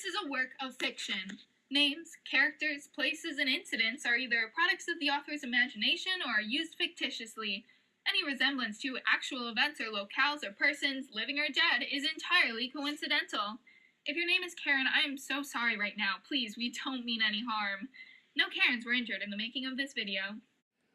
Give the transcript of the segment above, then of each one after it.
is a work of fiction. Names, characters, places, and incidents are either products of the author's imagination or are used fictitiously. Any resemblance to actual events or locales or persons, living or dead, is entirely coincidental. If your name is Karen, I am so sorry right now. Please, we don't mean any harm. No Karens were injured in the making of this video.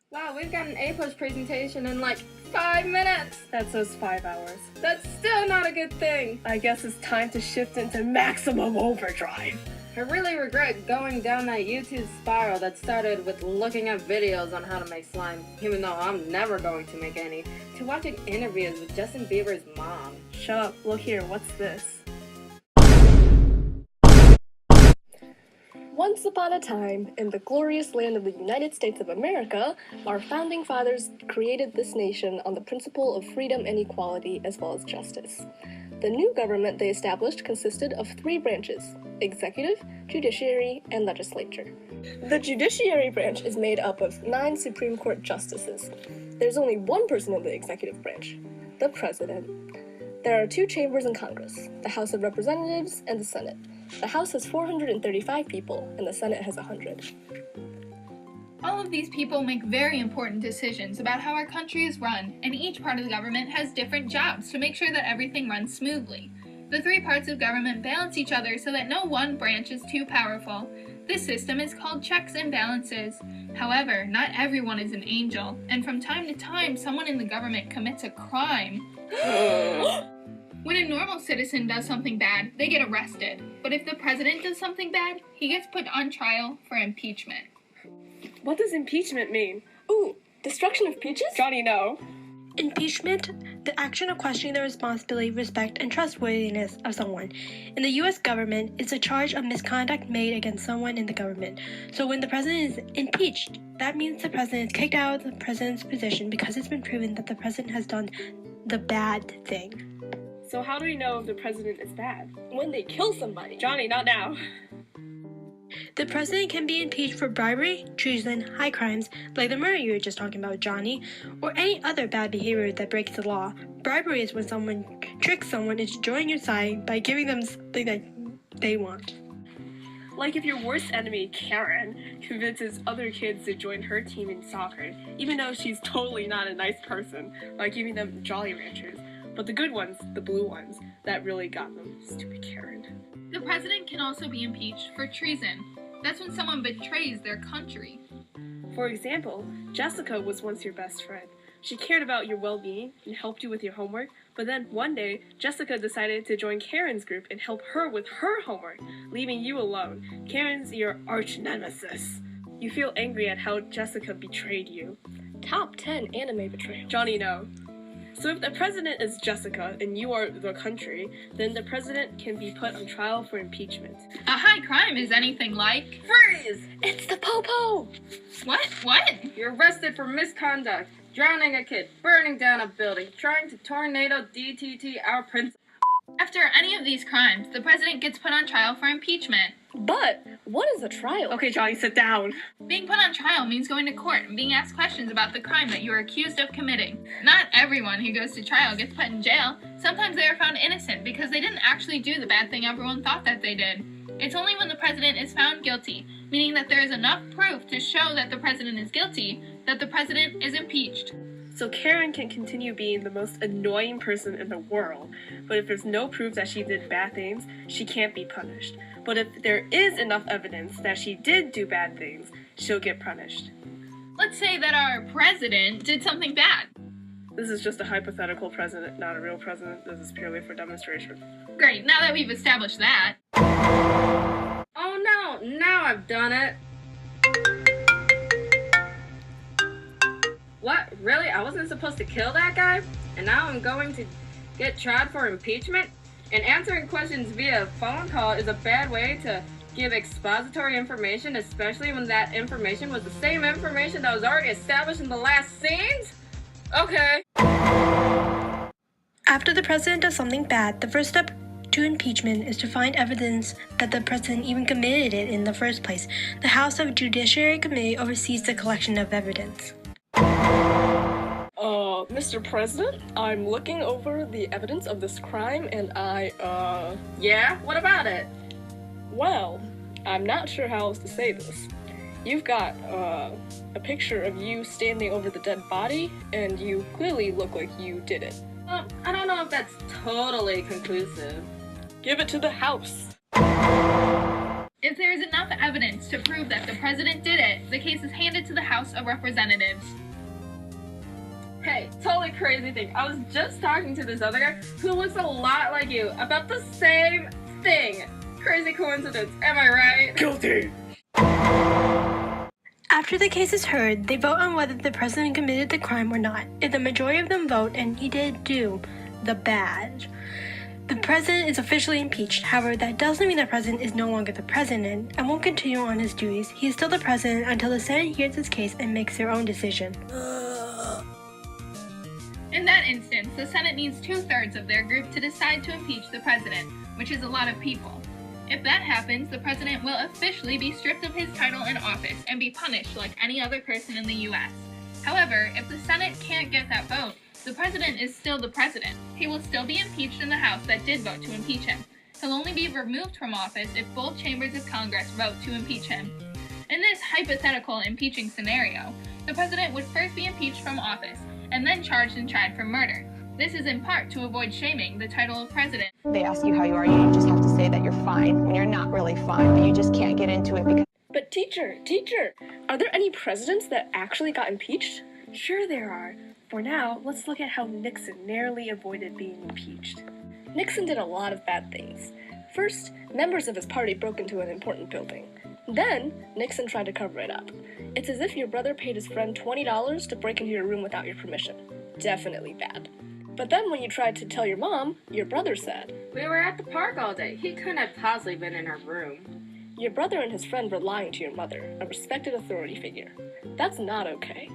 Wow, we've got an A-Push presentation in like 5 minutes! That says 5 hours. That's still not a good thing! I guess it's time to shift into maximum overdrive. I really regret going down that YouTube spiral that started with looking at videos on how to make slime, even though I'm never going to make any, to watching interviews with Justin Bieber's mom. Shut up, look here, what's this? Once upon a time, in the glorious land of the United States of America, our founding fathers created this nation on the principle of freedom and equality as well as justice. The new government they established consisted of 3 branches: executive, judiciary, and legislature. The judiciary branch is made up of 9 Supreme Court justices. There's only one person in the executive branch, the president. There are 2 chambers in Congress, the House of Representatives and the Senate. The House has 435 people, and the Senate has 100. All of these people make very important decisions about how our country is run, and each part of the government has different jobs to make sure that everything runs smoothly. The 3 parts of government balance each other so that no one branch is too powerful. This system is called checks and balances. However, not everyone is an angel, and from time to time, someone in the government commits a crime. When a normal citizen does something bad, they get arrested. But if the president does something bad, he gets put on trial for impeachment. What does impeachment mean? Ooh, destruction of peaches? Johnny, no. Impeachment, the action of questioning the responsibility, respect, and trustworthiness of someone. In the U.S. government, it's a charge of misconduct made against someone in the government. So when the president is impeached, that means the president is kicked out of the president's position because it's been proven that the president has done the bad thing. So how do we know if the president is bad? When they kill somebody. Johnny, not now. The president can be impeached for bribery, treason, high crimes, like the murder you were just talking about, Johnny, or any other bad behavior that breaks the law. Bribery is when someone tricks someone into joining your side by giving them something that they want. Like if your worst enemy, Karen, convinces other kids to join her team in soccer, even though she's totally not a nice person, by giving them Jolly Ranchers. But the good ones, the blue ones, that really got them. Stupid Karen. The president can also be impeached for treason. That's when someone betrays their country. For example, Jessica was once your best friend. She cared about your well-being and helped you with your homework, but then one day, Jessica decided to join Karen's group and help her with her homework, leaving you alone. Karen's your arch-nemesis. You feel angry at how Jessica betrayed you. Top 10 anime betrayal. Johnny, no. So if the president is Jessica and you are the country, then the president can be put on trial for impeachment. A high crime is anything like... Freeze! It's the Popo! What? You're arrested for misconduct, drowning a kid, burning down a building, trying to tornado DTT our prince. After any of these crimes, the president gets put on trial for impeachment. But what is a trial? Okay, Johnny, sit down. Being put on trial means going to court and being asked questions about the crime that you are accused of committing. Not everyone who goes to trial gets put in jail. Sometimes they are found innocent because they didn't actually do the bad thing everyone thought that they did. It's only when the president is found guilty, meaning that there is enough proof to show that the president is guilty, that the president is impeached. So Karen can continue being the most annoying person in the world, but if there's no proof that she did bad things, she can't be punished. But if there is enough evidence that she did do bad things, she'll get punished. Let's say that our president did something bad. This is just a hypothetical president, not a real president. This is purely for demonstration. Great, now that we've established that. Oh no, now I've done it. What? Really? I wasn't supposed to kill that guy? And now I'm going to get tried for impeachment? And answering questions via phone call is a bad way to give expository information, especially when that information was the same information that was already established in the last scenes? Okay. After the president does something bad, the first step to impeachment is to find evidence that the president even committed it in the first place. The House of Judiciary Committee oversees the collection of evidence. Mr. President, I'm looking over the evidence of this crime and Yeah? What about it? Well, I'm not sure how else to say this. You've got a picture of you standing over the dead body, and you clearly look like you did it. I don't know if that's totally conclusive. Give it to the House. If there is enough evidence to prove that the president did it, the case is handed to the House of Representatives. Hey, totally crazy thing. I was just talking to this other guy who looks a lot like you about the same thing. Crazy coincidence, am I right? Guilty! After the case is heard, they vote on whether the president committed the crime or not. If the majority of them vote and he did do the bad, the president is officially impeached. However, that doesn't mean the president is no longer the president and won't continue on his duties. He is still the president until the Senate hears his case and makes their own decision. In that instance, the Senate needs 2/3 of their group to decide to impeach the president, which is a lot of people. If that happens, the president will officially be stripped of his title and office and be punished like any other person in the US. However, if the Senate can't get that vote, the president is still the president. He will still be impeached in the House that did vote to impeach him. He'll only be removed from office if both chambers of Congress vote to impeach him. In this hypothetical impeaching scenario, the president would first be impeached from office and then charged and tried for murder. This is in part to avoid shaming the title of president. They ask you how you are, you just have to say that you're fine when you're not really fine, but you just can't get into it because... But teacher, are there any presidents that actually got impeached? Sure there are. For now, let's look at how Nixon narrowly avoided being impeached. Nixon did a lot of bad things. First, members of his party broke into an important building. Then, Nixon tried to cover it up. It's as if your brother paid his friend $20 to break into your room without your permission. Definitely bad. But then when you tried to tell your mom, your brother said, We were at the park all day. He couldn't have possibly been in our room. your brother and his friend were lying to your mother, a respected authority figure. That's not okay.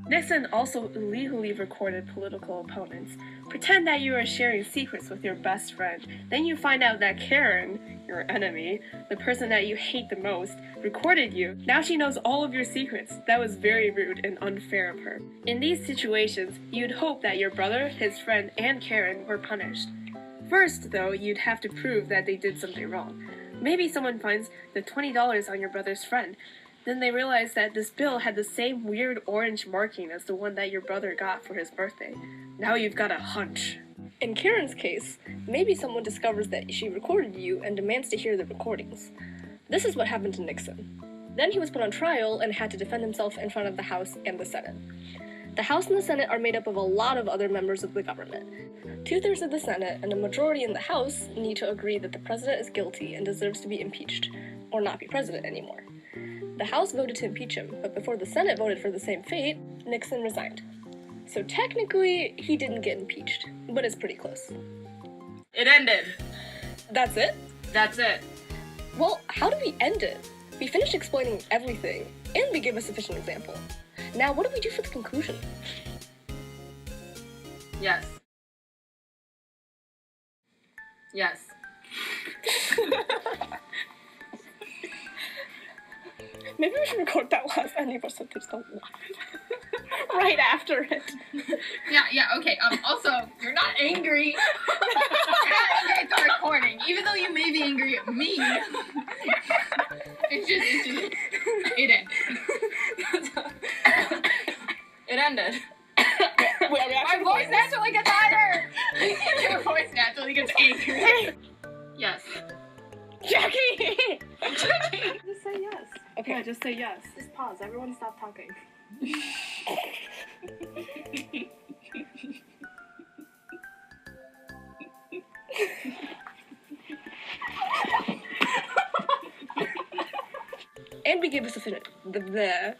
Nixon also illegally recorded political opponents. Pretend that you are sharing secrets with your best friend. Then you find out that Karen, your enemy, the person that you hate the most, recorded you. Now she knows all of your secrets. That was very rude and unfair of her. In these situations, you'd hope that your brother, his friend, and Karen were punished. First, though, you'd have to prove that they did something wrong. Maybe someone finds the $20 on your brother's friend. Then they realize that this bill had the same weird orange marking as the one that your brother got for his birthday. Now you've got a hunch. In Karen's case, maybe someone discovers that she recorded you and demands to hear the recordings. This is what happened to Nixon. Then he was put on trial and had to defend himself in front of the House and the Senate. The House and the Senate are made up of a lot of other members of the government. 2/3 of the Senate and a majority in the House need to agree that the president is guilty and deserves to be impeached, or not be president anymore. The House voted to impeach him, but before the Senate voted for the same fate, Nixon resigned. So technically, he didn't get impeached, but it's pretty close. It ended. That's it? That's it. Well, how do we end it? We finished explaining everything, and we gave a sufficient example. Now, what do we do for the conclusion? Yes. Yes. Maybe we should record that last ending percentage right after it. Yeah, okay. Also, you're not angry. You're not angry at the recording, even though you may be angry at me. It ended. It ended. My voice naturally gets higher. Your voice naturally gets angry. Yes. Jackie! Just say yes. Okay. Yeah, just say yes. Just pause. Everyone stop talking. And we gave a sufficient... No!